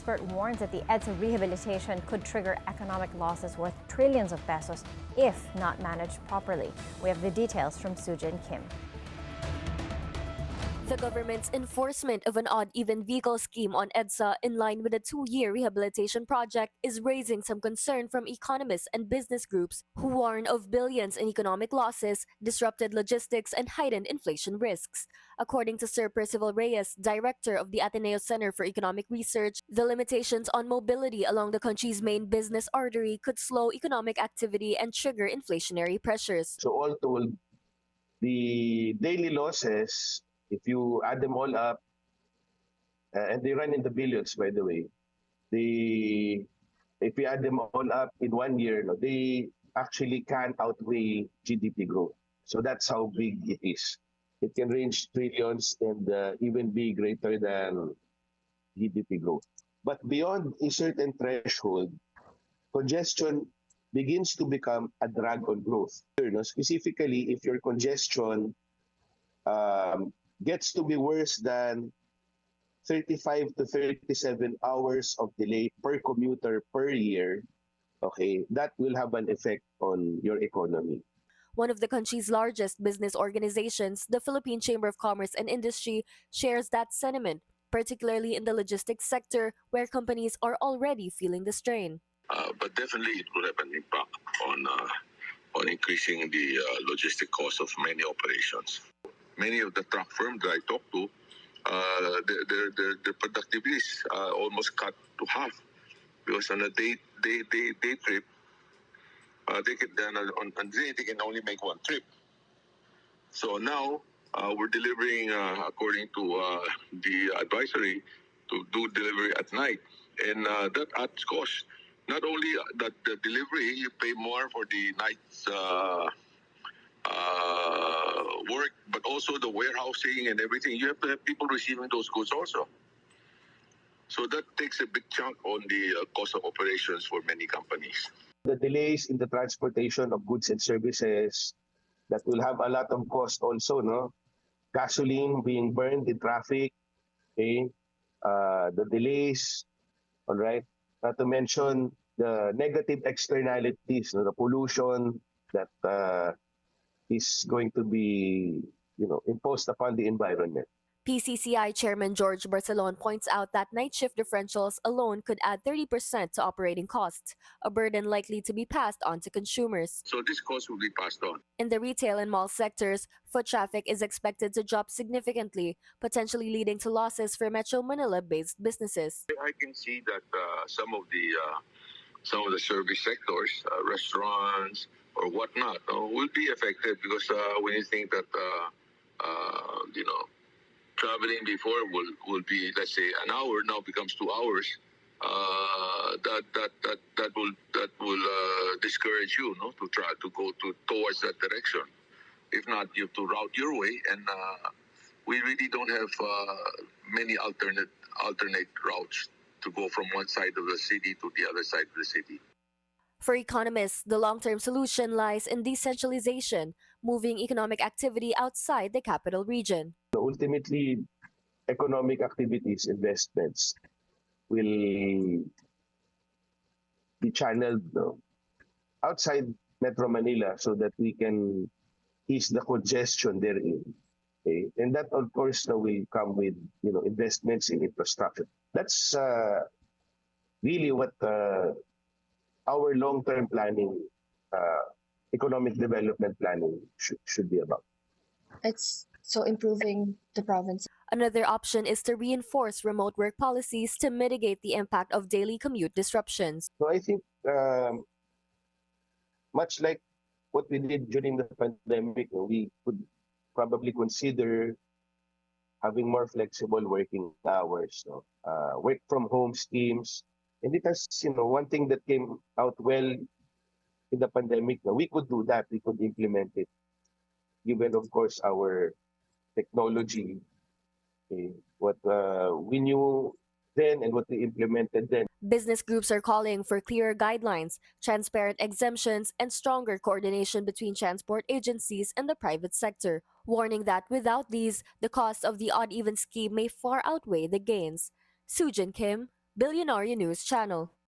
expert warns that the EDSA rehabilitation could trigger economic losses worth trillions of pesos if not managed properly. We have the details from Su Jin Kim. The government's enforcement of an odd-even vehicle scheme on EDSA in line with a 2-year rehabilitation project is raising some concern from economists and business groups who warn of billions in economic losses, disrupted logistics, and heightened inflation risks. According to Sir Percival Reyes, director of the Ateneo Center for Economic Research, the limitations on mobility along the country's main business artery could slow economic activity and trigger inflationary pressures. So all told, the daily losses, if you add them all up, and they run in the billions, by the way, if you add them all up in 1 year, they actually can outweigh GDP growth. So that's how big it is. It can range trillions and even be greater than GDP growth. But beyond a certain threshold, congestion begins to become a drag on growth. Specifically, if your congestion gets to be worse than 35 to 37 hours of delay per commuter per year, okay, that will have an effect on your economy. One of the country's largest business organizations, the Philippine Chamber of Commerce and Industry, shares that sentiment, particularly in the logistics sector, where companies are already feeling the strain. But definitely it will have an impact on increasing the logistic cost of many operations. Many of the truck firms that I talk to, their productivity is almost cut to half, because on a day trip, on day they can only make one trip. So now we're delivering according to the advisory to do delivery at night, and that adds cost. Not only that the delivery, you pay more for the night's work, but also the warehousing and everything. You have to have people receiving those goods also. So that takes a big chunk on the cost of operations for many companies. The delays in the transportation of goods and services, that will have a lot of cost also, no? Gasoline being burned in traffic, okay? The delays, all right? Not to mention the negative externalities, the pollution that is going to be, imposed upon the environment. PCCI Chairman George Barcelon points out that night shift differentials alone could add 30% to operating costs, a burden likely to be passed on to consumers. So this cost will be passed on. In the retail and mall sectors, foot traffic is expected to drop significantly, potentially leading to losses for Metro Manila-based businesses. I can see that some of the service sectors, restaurants or whatnot, will be affected, because when you think that traveling before will be, let's say, an hour, now becomes 2 hours. That will discourage you, to try to go towards that direction. If not, you have to route your way, and we really don't have many alternate routes to go from one side of the city to the other side of the city. For economists, the long-term solution lies in decentralization, moving economic activity outside the capital region. Ultimately, economic activities, investments will be channeled outside Metro Manila so that we can ease the congestion therein. Okay? And that, of course, will come with investments in infrastructure. That's really what our long-term planning, economic development planning should be about. It's so improving the province. Another option is to reinforce remote work policies to mitigate the impact of daily commute disruptions. So I think much like what we did during the pandemic, we could probably consider having more flexible working hours, work from home schemes. And it has, one thing that came out well in the pandemic, we could do that, we could implement it, given, of course, our technology, what we knew then and what we implemented then. Business groups are calling for clearer guidelines, transparent exemptions, and stronger coordination between transport agencies and the private sector, warning that without these, the cost of the odd-even scheme may far outweigh the gains. Su Jin Kim, Billionaire News Channel.